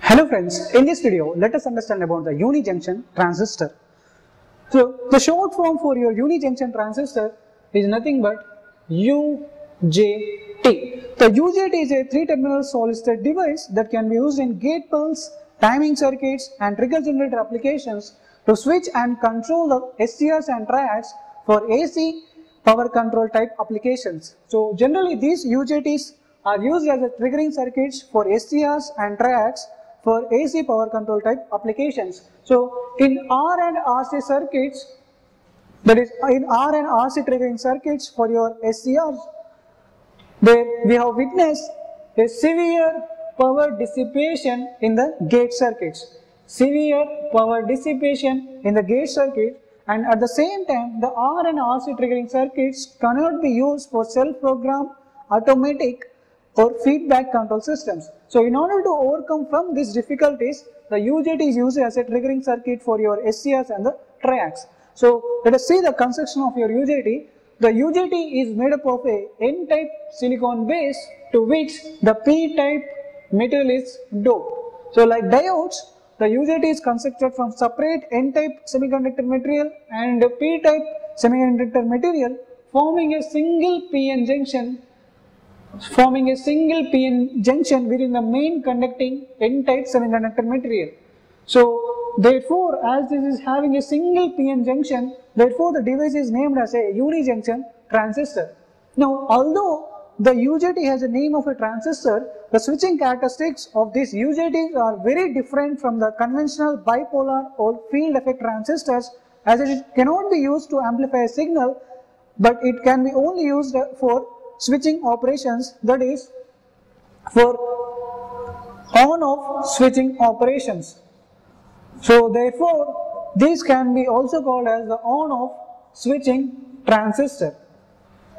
Hello friends, in this video let us understand about the Unijunction Transistor. So the short form for your Unijunction Transistor is nothing but UJT. The UJT is a 3-terminal solid-state device that can be used in gate pulse, timing circuits and trigger generator applications to switch and control the SCRs and triads for AC power control type applications. So generally these UJTs are used as a triggering circuits for SCRs and triads for AC power control type applications. So in R and RC circuits, that is in R and RC triggering circuits for your SCRs, there we have witnessed a severe power dissipation in the gate circuits. Severe power dissipation in the gate circuit, and at the same time the R and RC triggering circuits cannot be used for self-programmed automatic or feedback control systems. So in order to overcome from these difficulties, the UJT is used as a triggering circuit for your SCRs and the triads. So let us see the construction of your UJT. The UJT is made up of a N-type silicon base to which the P-type material is doped. So like diodes, the UJT is constructed from separate N-type semiconductor material and P-type semiconductor material, forming a single PN junction within the main conducting N-type semiconductor material. So therefore, as this is having a single PN junction, therefore the device is named as a Unijunction Transistor. Now although the UJT has a name of a transistor, the switching characteristics of these UJTs are very different from the conventional bipolar or field effect transistors, as it cannot be used to amplify a signal, but it can be only used for switching operations, that is for on-off switching operations. So therefore these can be also called as the on-off switching transistor.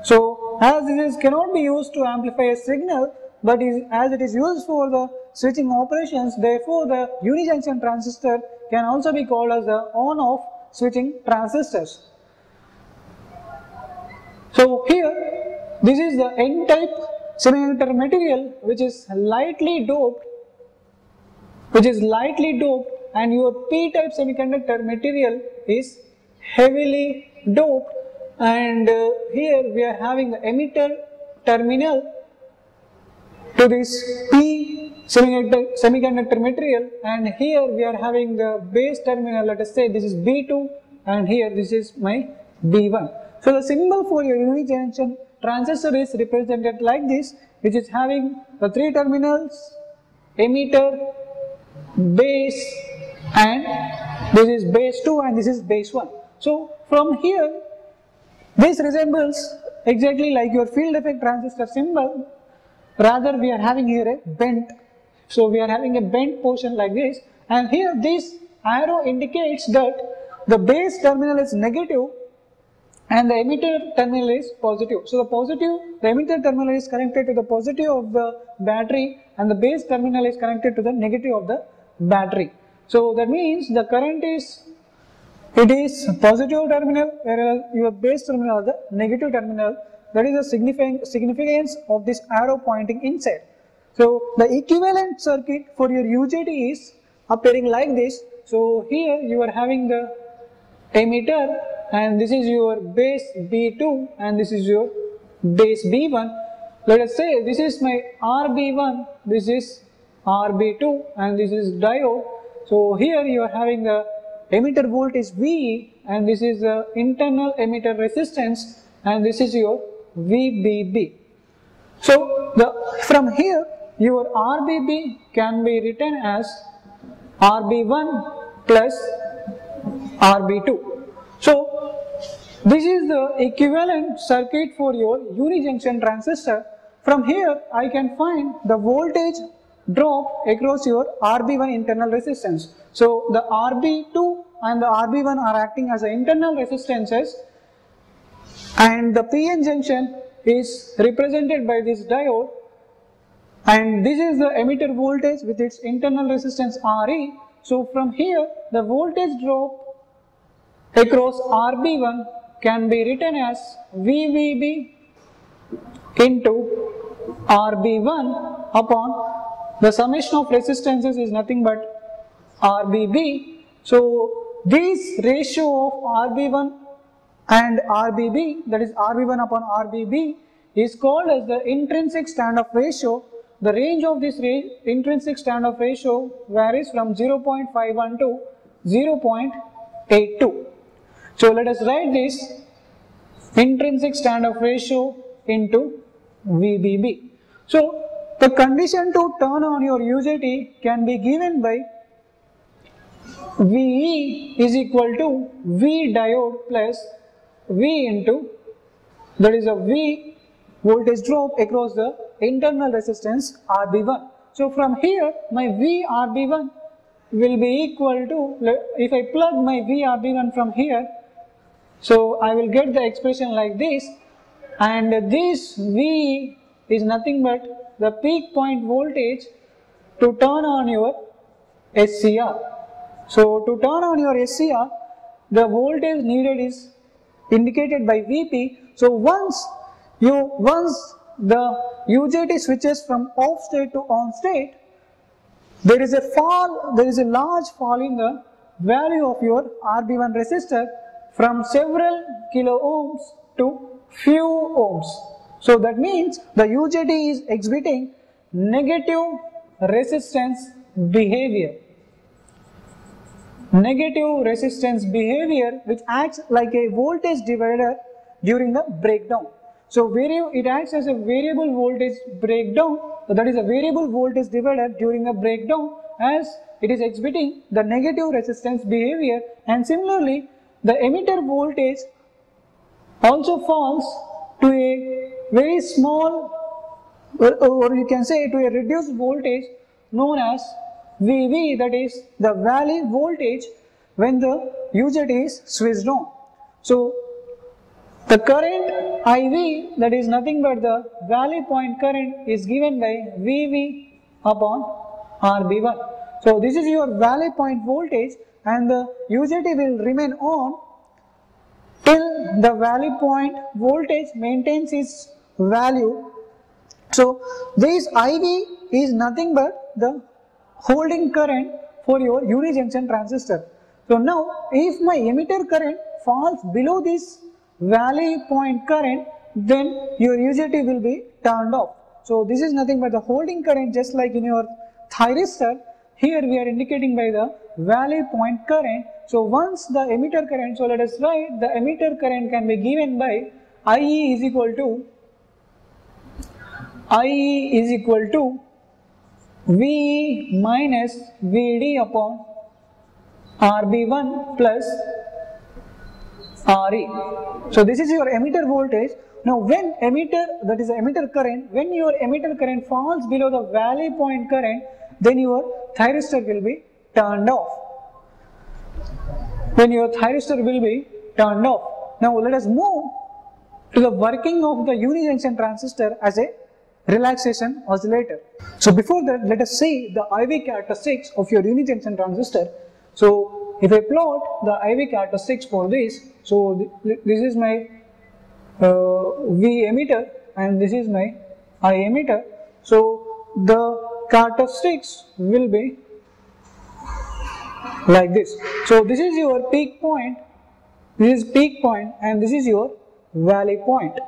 So as this cannot be used to amplify a signal, but as it is used for the switching operations, therefore the Unijunction transistor can also be called as the on-off switching transistors. So here this is the N-type semiconductor material which is lightly doped, and your P-type semiconductor material is heavily doped, and here we are having the emitter terminal to this P semiconductor material, and here we are having the base terminal. Let us say this is B2 and here this is my B1. So the symbol for your Unijunction transistor is represented like this, which is having the 3 terminals, emitter, base, and this is base 2 and this is base 1. So from here this resembles exactly like your field effect transistor symbol, rather we are having here a bent. So we are having a bent portion like this, and here this arrow indicates that the base terminal is negative and the emitter terminal is positive. So the emitter terminal is connected to the positive of the battery and the base terminal is connected to the negative of the battery. So that means the current is positive terminal, whereas your base terminal is the negative terminal. That is the significance of this arrow pointing inside. So the equivalent circuit for your UJT is appearing like this. So here you are having the emitter, and this is your base B2 and this is your base B1. Let us say this is my RB1, this is RB2 and this is diode. So here you are having the emitter voltage VE and this is the internal emitter resistance and this is your VBB. So from here your RBB can be written as RB1 plus RB2. So this is the equivalent circuit for your Unijunction transistor. From here I can find the voltage drop across your RB1 internal resistance. So the RB2 and the RB1 are acting as the internal resistances, and the PN junction is represented by this diode, and this is the emitter voltage with its internal resistance RE. So from here the voltage drop across RB1 can be written as VBB into RB1 upon the summation of resistances is nothing but RBB. So this ratio of RB1 and RBB, that is RB1 upon RBB, is called as the intrinsic standoff ratio. The range of this intrinsic standoff ratio varies from 0.51 to 0.82. So let us write this intrinsic standoff ratio into VBB. So the condition to turn on your UJT can be given by VE is equal to V diode plus V into, that is a V voltage drop across the internal resistance RB1. So from here my V RB1 will be equal to, if I plug my V RB1 from here, so I will get the expression like this, and this V is nothing but the peak point voltage to turn on your SCR. So to turn on your SCR, the voltage needed is indicated by Vp. So once the UJT switches from off state to on state, there is a large fall in the value of your RB1 resistor from several kilo ohms to few ohms. So that means the UJT is exhibiting negative resistance behavior. Negative resistance behavior, which acts like a voltage divider during the breakdown. So it acts as a variable voltage breakdown, that is a variable voltage divider during a breakdown, as it is exhibiting the negative resistance behavior. And similarly, the emitter voltage also falls to a very small, or you can say to a reduced voltage known as VV, that is the valley voltage when the UJT is switched on. So the current IV, that is nothing but the valley point current, is given by VV upon RB1. So this is your valley point voltage, and the UJT will remain on till the valley point voltage maintains its value. So this IV is nothing but the holding current for your unijunction transistor. So now if my emitter current falls below this valley point current, then your UJT will be turned off. So this is nothing but the holding current, just like in your thyristor. Here we are indicating by the valley point current. So once the emitter current, so let us write the emitter current can be given by IE is equal to VE minus VD upon RB1 plus RE. So this is your emitter voltage. Now when that is the emitter current, when your emitter current falls below the valley point current, then your thyristor will be turned off. Now let us move to the working of the unijunction transistor as a relaxation oscillator. So before that, let us see the IV characteristics of your unijunction transistor. So if I plot the IV characteristics for this, so this is my V emitter and this is my I emitter. So the characteristics will be like this. So this is your peak point, and this is your valley point.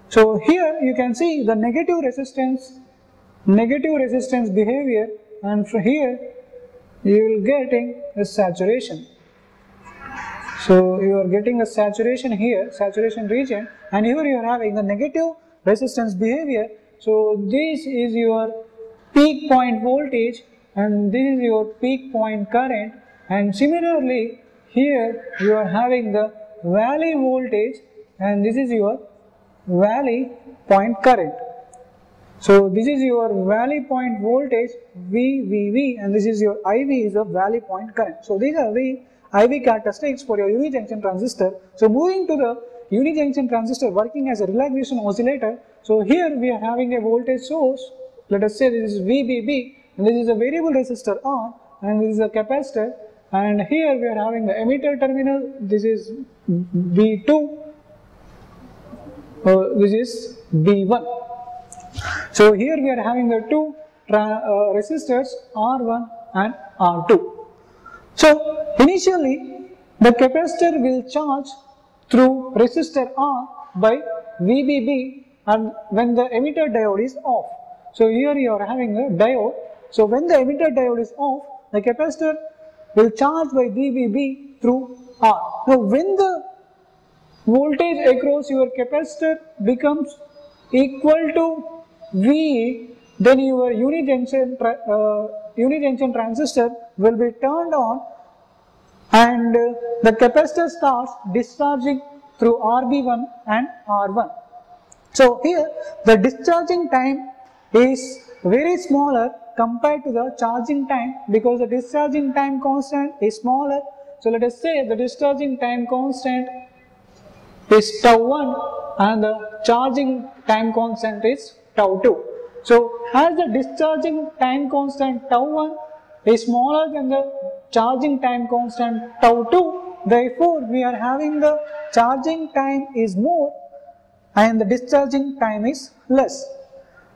So here you can see the negative resistance behavior, and from here you will getting a saturation. So you are getting a saturation here, saturation region, and here you are having the negative resistance behavior. So this is your peak point voltage and this is your peak point current, and similarly here you are having the valley voltage and this is your valley point current. So this is your valley point voltage VVV, and this is your IV is the valley point current. So these are the IV characteristics for your unijunction transistor. So moving to the unijunction transistor working as a relaxation oscillator. So here we are having a voltage source. Let us say this is VBB, and this is a variable resistor R, and this is a capacitor, and here we are having the emitter terminal. This is B2. This is B1. So here we are having the two resistors R1 and R2. So initially the capacitor will charge through resistor R by VBB and when the emitter diode is off. So here you are having a diode. So when the emitter diode is off, the capacitor will charge by VBB through R. Now when the voltage across your capacitor becomes equal to VE, then your unijunction transistor will be turned on and the capacitor starts discharging through RB1 and R1. So here the discharging time is very smaller compared to the charging time because the discharging time constant is smaller. So let us say the discharging time constant is tau1 and the charging time constant is tau2. So as the discharging time constant tau1 is smaller than the charging time constant tau2, therefore we are having the charging time is more and the discharging time is less.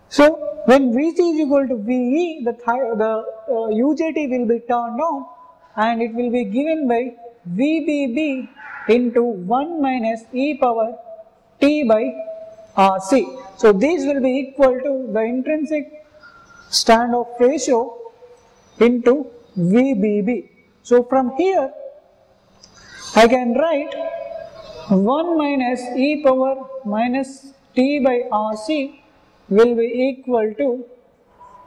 So when Vc is equal to Ve, the UJT will be turned on and it will be given by VBB into 1 minus e power t by Rc. So this will be equal to the intrinsic standoff ratio into VBB. So from here I can write 1 minus e power minus t by Rc will be equal to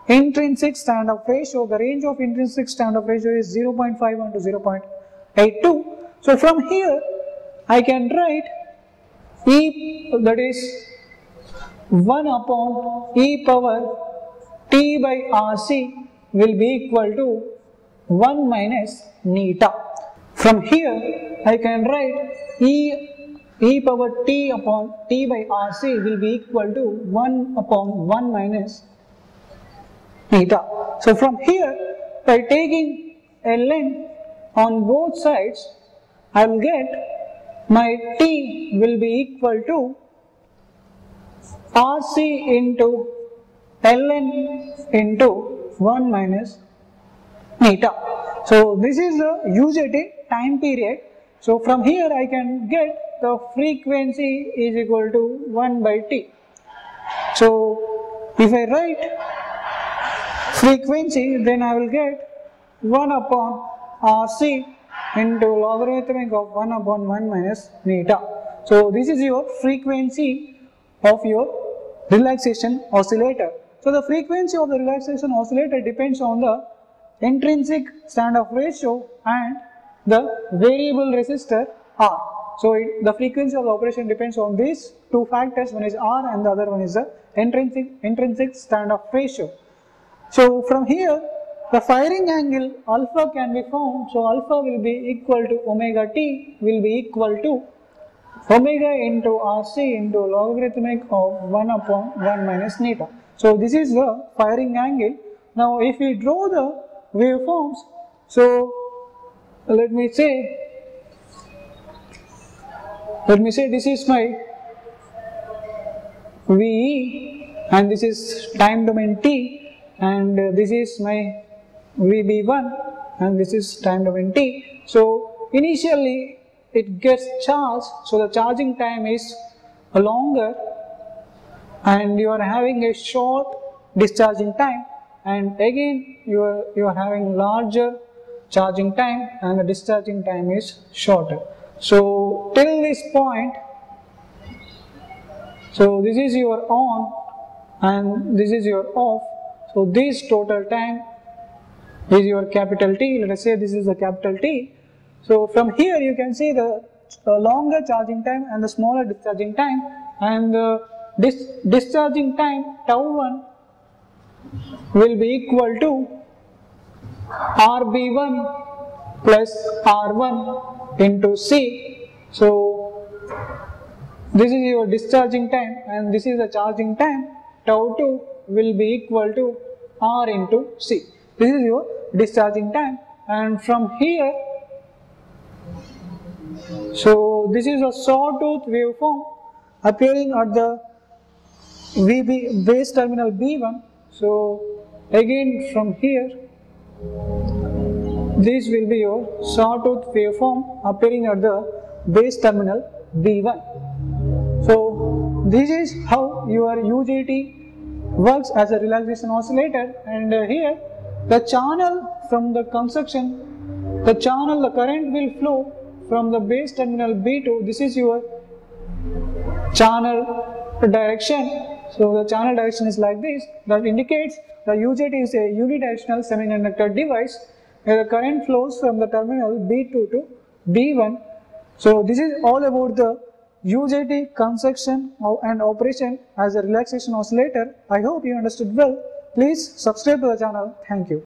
intrinsic standoff ratio. The range of intrinsic standoff ratio is 0.51 to 0.82. So from here I can write E, that is 1 upon e power t by Rc will be equal to 1 minus neta. From here I can write e power t upon t by Rc will be equal to 1 upon 1 minus neta. So from here by taking ln on both sides I will get my t will be equal to Rc into ln into 1 minus neta. So this is the UJT time period. So from here I can get the frequency is equal to 1 by t. So if I write frequency, then I will get 1 upon Rc into logarithmic of 1 upon 1 minus neta. So this is your frequency of your relaxation oscillator. So the frequency of the relaxation oscillator depends on the intrinsic standoff ratio and the variable resistor R. So the frequency of the operation depends on these two factors, one is R and the other one is the intrinsic standoff ratio. So from here the firing angle alpha can be found. So alpha will be equal to omega t will be equal to omega into Rc into logarithmic of 1 upon 1 minus neta. So this is the firing angle. Now if we draw the waveforms, so let me say this is my VE and this is time domain t and this is my VB1 and this is time domain t. So initially it gets charged, so the charging time is longer and you are having a short discharging time, and again you are having larger charging time and the discharging time is shorter. So till this point, so this is your on and this is your off. So this total time is your capital T. Let us say this is the capital T. So from here you can see the longer charging time and the smaller discharging time, and the discharging time tau1 will be equal to RB1 plus R1 into C. So this is your discharging time and this is the charging time. Tau2 will be equal to R into C. This is your discharging time, and from here, so this is a sawtooth waveform appearing at the VB base terminal B1. So Again from here, this will be your sawtooth waveform appearing at the base terminal B1. So this is how your UJT works as a relaxation oscillator, and here the channel from the construction, the current will flow from the base terminal B2. This is your channel direction. So the channel direction is like this. That indicates the UJT is a unidirectional semiconductor device where the current flows from the terminal B2 to B1. So this is all about the UJT construction and operation as a relaxation oscillator. I hope you understood well. Please subscribe to the channel. Thank you.